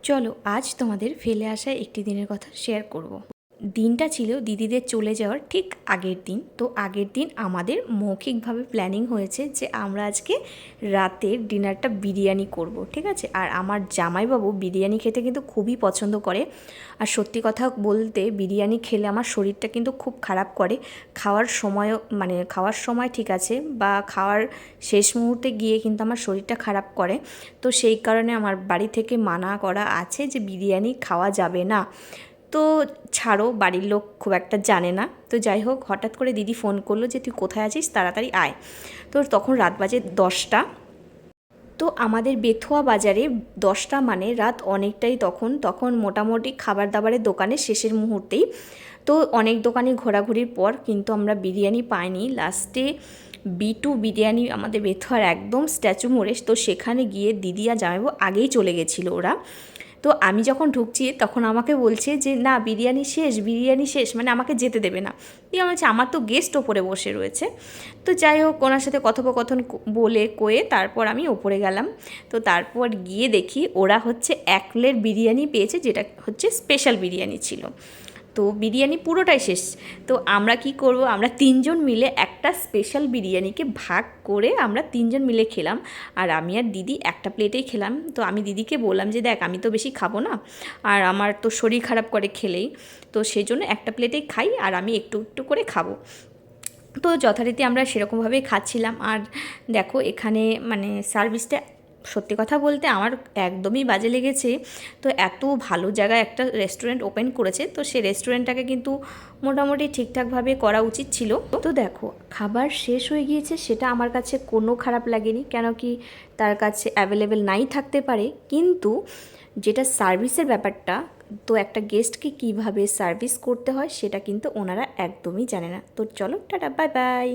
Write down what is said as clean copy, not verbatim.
চলো আজ তোমাদের ফেলে আসা একটি দিনের কথা শেয়ার করব। দিনটা ছিল দিদিদের চলে যাওয়ার ঠিক আগের দিন। তো আগের দিন আমাদের মৌখিকভাবে প্ল্যানিং হয়েছে যে আমরা আজকে রাতের ডিনারটা বিরিয়ানি করব, ঠিক আছে। আর আমার জামাইবাবু বিরিয়ানি খেতে কিন্তু খুবই পছন্দ করে। আর সত্যি কথা বলতে বিরিয়ানি খেলে আমার শরীরটা কিন্তু খুব খারাপ করে। খাওয়ার সময়ও খাওয়ার সময় ঠিক আছে, বা খাওয়ার শেষ মুহূর্তে গিয়ে কিন্তু আমার শরীরটা খারাপ করে। তো সেই কারণে আমার বাড়ি থেকে মানা করা আছে যে বিরিয়ানি খাওয়া যাবে না। তো ছাড়ো, বাড়ির লোক খুব একটা জানে না। তো যাই হোক, হঠাৎ করে দিদি ফোন করলো যে তুই কোথায় আছিস, তাড়াতাড়ি আয়। তো তখন রাত বাজে 10টা। তো আমাদের বেথুয়া বাজারে 10টা মানে রাত অনেকটাই। তখন তখন মোটামুটি খাবার দাবারের দোকানে শেষের মুহূর্তেই। তো অনেক দোকানে ঘোরাঘুরির পর কিন্তু আমরা বিরিয়ানি পাইনি। লাস্টে B2 বিরিয়ানি আমাদের বেথুয়ার একদম স্ট্যাচু মোড়ে, তো সেখানে গিয়ে দিদি আর জামাইবাবু আগেই চলে গেছিলো ওরা। তো আমি যখন ঢুকছি তখন আমাকে বলছে যে না বিরিয়ানি শেষ, বিরিয়ানি শেষ, মানে আমাকে যেতে দেবে না। দিয়ে আমার হচ্ছে আমার তো গেস্ট ওপরে বসে রয়েছে। তো যাই হোক, ওনার সাথে কথোপকথন বলে কয়ে তারপর আমি ওপরে গেলাম। তো তারপর গিয়ে দেখি ওরা হচ্ছে 1 প্লেট বিরিয়ানি পেয়েছে, যেটা হচ্ছে স্পেশাল বিরিয়ানি ছিল। তো বিরিয়ানি পুরোটাই শেষ। তো আমরা কি করব, আমরা 3জন মিলে একটা স্পেশাল বিরিয়ানিকে ভাগ করে আমরা 3জন মিলে খেলাম। আর আমি আর দিদি একটা প্লেটেই খেলাম। তো আমি দিদিকে বললাম যে দেখ, আমি তো বেশি খাবো না, আর আমার তো শরীর খারাপ করে খেলেই, তো সেই জন্য একটা প্লেটেই খাই আর আমি একটু একটু করে খাবো। তো যথারীতি আমরা সেরকমভাবেই খাচ্ছিলাম। আর দেখো এখানে সার্ভিসটা সত্যি কথা বলতে আমার একদমই বাজে লেগেছে। তো এত ভালো জায়গায় একটা রেস্টুরেন্ট ওপেন করেছে, তো সেই রেস্টুরেন্টটাকে কিন্তু মোটামুটি ঠিকঠাকভাবে করা উচিত ছিল। তো দেখো, খাবার শেষ হয়ে গিয়েছে সেটা আমার কাছে কোনো খারাপ লাগেনি, কেন কি তার কাছে অ্যাভেলেবেল নাই থাকতে পারে। কিন্তু যেটা সার্ভিসের ব্যাপারটা, তো একটা গেস্টকে কিভাবে সার্ভিস করতে হয় সেটা কিন্তু ওনারা একদমই জানে না। তো চলো, টাটা, বাই বাই।